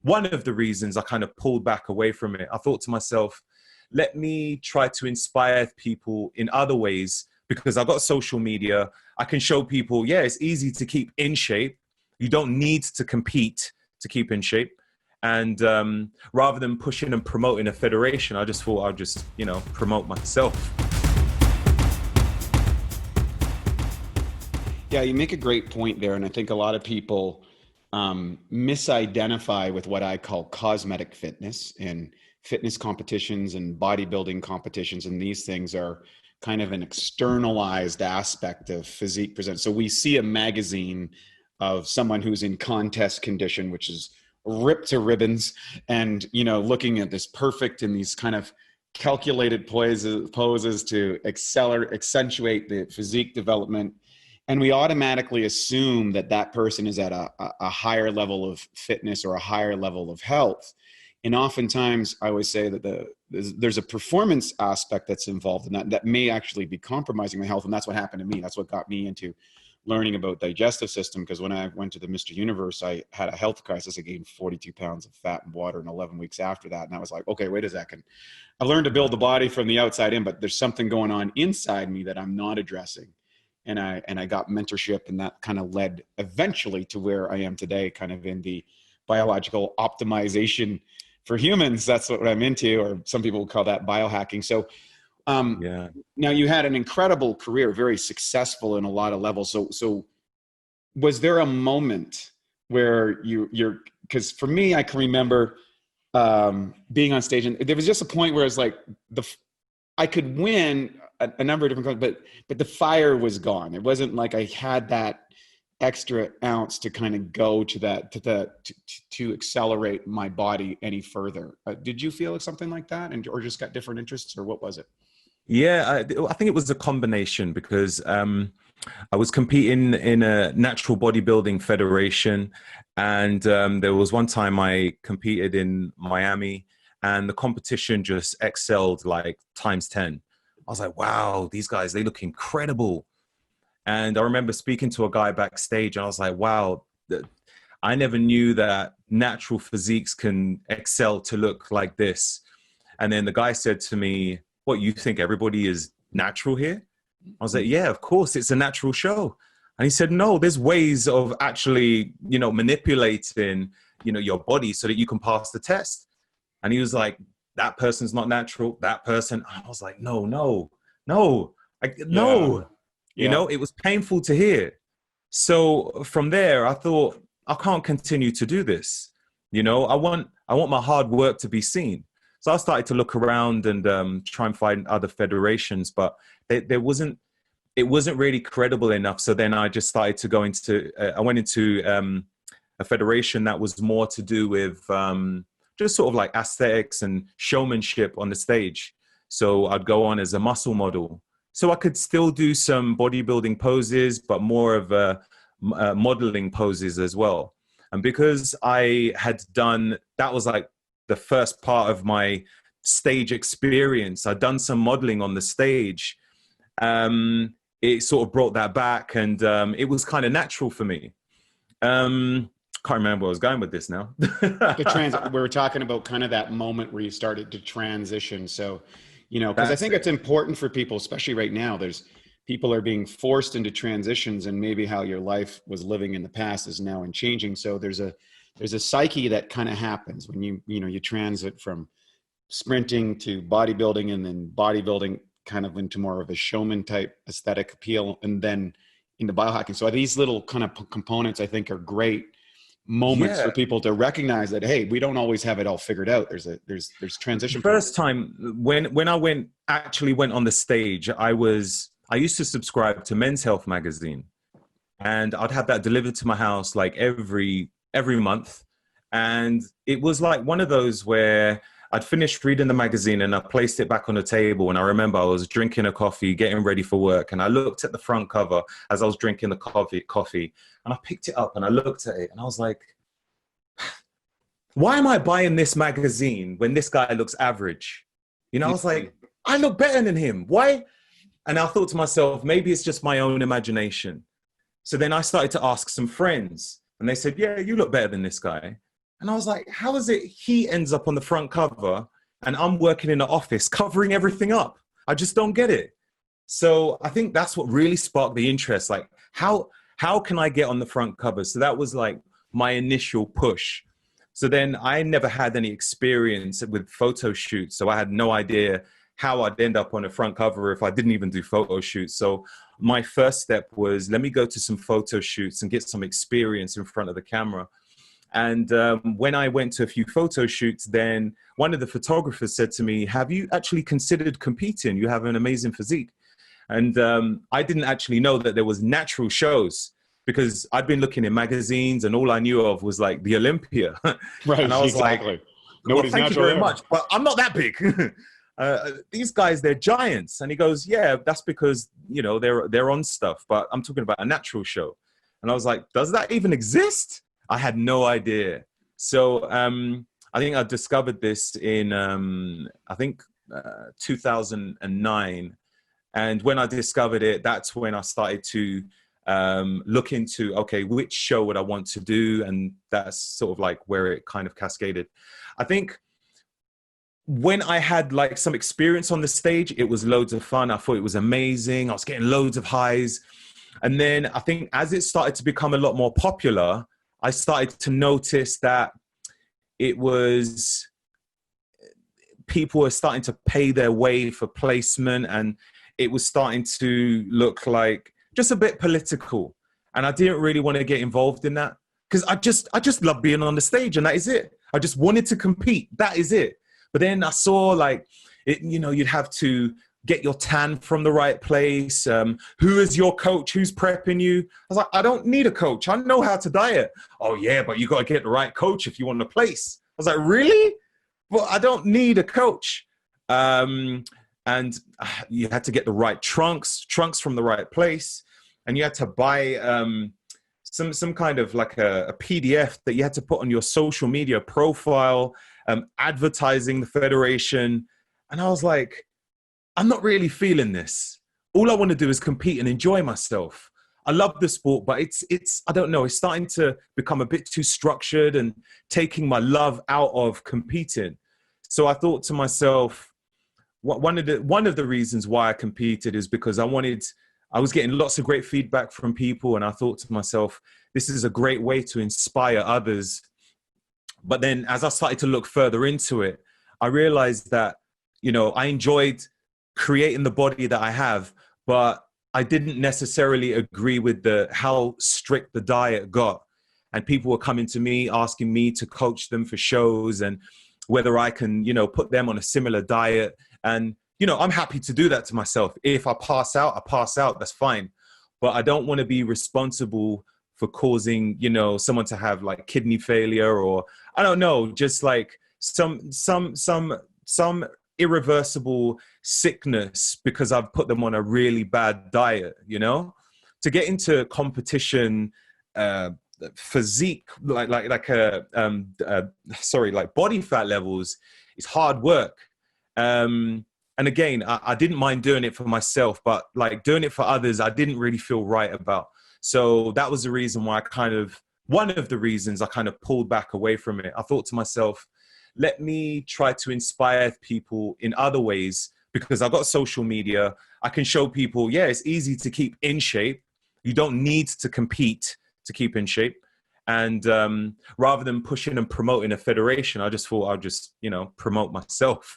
one of the reasons I kind of pulled back away from it. I thought to myself, let me try to inspire people in other ways, because I've got social media. I can show people, yeah, it's easy to keep in shape. You don't need to compete to keep in shape. And rather than pushing and promoting a federation, I just thought I'd just, promote myself. Yeah, you make a great point there. And I think a lot of people misidentify with what I call cosmetic fitness, and fitness competitions and bodybuilding competitions. And these things are kind of an externalized aspect of physique present. So we see a magazine of someone who's in contest condition, which is ripped to ribbons, and, looking at this perfect and these kind of calculated poses to accentuate the physique development. And we automatically assume that that person is at a higher level of fitness or a higher level of health. And oftentimes I always say that there's a performance aspect that's involved in that may actually be compromising my health. And that's what happened to me. That's what got me into learning about digestive system. Because when I went to the Mr. Universe, I had a health crisis. I gained 42 pounds of fat and water in 11 weeks after that. And I was like, okay, wait a second. I've learned to build the body from the outside in, but there's something going on inside me that I'm not addressing. And I got mentorship, and that kind of led eventually to where I am today, kind of in the biological optimization for humans. That's what I'm into, or some people would call that biohacking. So now you had an incredible career, very successful in a lot of levels. So was there a moment where you're, because for me, I can remember being on stage, and there was just a point where it's like I could win a number of different things, but the fire was gone. It wasn't like I had that extra ounce to kind of go to that, to accelerate my body any further. Did you feel something like that, or just got different interests, or what was it? Yeah, I think it was a combination, because I was competing in a natural bodybuilding federation. And there was one time I competed in Miami, and the competition just excelled like times 10. I was like, wow, these guys, they look incredible. And I remember speaking to a guy backstage, and I was like, wow, I never knew that natural physiques can excel to look like this. And then the guy said to me, what, you think everybody is natural here? I was like, yeah, of course, it's a natural show. And he said, no, there's ways of actually, manipulating, your body so that you can pass the test. And he was like, that person's not natural, that person. I was like, no. It was painful to hear. So from there, I thought, I can't continue to do this. I want my hard work to be seen. So I started to look around and try and find other federations, but it wasn't really credible enough. So then I just started to go into, I went into a federation that was more to do with just sort of like aesthetics and showmanship on the stage. So I'd go on as a muscle model. So I could still do some bodybuilding poses, but more of modeling poses as well. And because I had done, that was like the first part of my stage experience. I'd done some modeling on the stage. It sort of brought that back, and it was kind of natural for me. Can't remember where I was going with this now. We were talking about kind of that moment where you started to transition. So, because I think it's important for people, especially right now, people are being forced into transitions, and maybe how your life was living in the past is now in changing. So there's a psyche that kind of happens when you transit from sprinting to bodybuilding, and then bodybuilding kind of into more of a showman type aesthetic appeal, and then into biohacking. So these little kind of components, I think, are great moments for people to recognize that, hey, we don't always have it all figured out. There's transition. First time when I actually went on the stage, I used to subscribe to Men's Health magazine, and I'd have that delivered to my house like every month. And it was like one of those where I'd finished reading the magazine and I placed it back on the table. And I remember I was drinking a coffee, getting ready for work. And I looked at the front cover as I was drinking the coffee, and I picked it up and I looked at it and I was like, why am I buying this magazine when this guy looks average? I was like, I look better than him. Why? And I thought to myself, maybe it's just my own imagination. So then I started to ask some friends, and they said, yeah, you look better than this guy. And I was like, how is it he ends up on the front cover and I'm working in the office covering everything up? I just don't get it. So I think that's what really sparked the interest. Like, how can I get on the front cover? So that was like my initial push. So then I never had any experience with photo shoots. So I had no idea how I'd end up on a front cover if I didn't even do photo shoots. So my first step was, let me go to some photo shoots and get some experience in front of the camera. And when I went to a few photo shoots, then one of the photographers said to me, have you actually considered competing? You have an amazing physique. And I didn't actually know that there was natural shows, because I'd been looking in magazines and all I knew of was like the Olympia. Right, and I was exactly. like, Nobody's well, thank you natural very much, but I'm not that big. These guys, they're giants. And he goes, yeah, that's because, you know, they're on stuff, but I'm talking about a natural show. And I was like, does that even exist? I had no idea. So I think I discovered this in, 2009. And when I discovered it, that's when I started to look into, okay, which show would I want to do? And that's sort of like where it kind of cascaded. I think when I had like some experience on the stage, it was loads of fun. I thought it was amazing. I was getting loads of highs. And then I think as it started to become a lot more popular, I started to notice that it was, people were starting to pay their way for placement, and it was starting to look like just a bit political. And I didn't really want to get involved in that, because I just love being on the stage, and that is it. I just wanted to compete. That is it. But then I saw like, it, you know, you'd have to get your tan from the right place. Who is your coach? Who's prepping you? I was like, I don't need a coach. I know how to diet. Oh yeah, but you got to get the right coach if you want to place. I was like, really? Well, I don't need a coach. And you had to get the right trunks from the right place. And you had to buy some kind of like a PDF that you had to put on your social media profile, advertising the federation. And I was like, I'm not really feeling this. All I want to do is compete and enjoy myself. I love the sport, but it's I don't know, it's starting to become a bit too structured and taking my love out of competing. So I thought to myself, one of the reasons why I competed is because I was getting lots of great feedback from people, and I thought to myself, this is a great way to inspire others. But then as I started to look further into it, I realized that, you know, I enjoyed creating the body that I have, but I didn't necessarily agree with how strict the diet got. And people were coming to me, asking me to coach them for shows and whether I can, you know, put them on a similar diet. And, you know, I'm happy to do that to myself. If I pass out, I pass out, that's fine. But I don't want to be responsible for causing, you know, someone to have like kidney failure, or I don't know, just like some irreversible sickness because I've put them on a really bad diet, you know? To get into competition, physique, like body fat levels is hard work. And again, I didn't mind doing it for myself, but like doing it for others, I didn't really feel right about. So that was the reason why one of the reasons I kind of pulled back away from it. I thought to myself, let me try to inspire people in other ways, because I've got social media. I can show people, yeah, it's easy to keep in shape. You don't need to compete to keep in shape. And rather than pushing and promoting a federation, I just thought I'd just, you know, promote myself.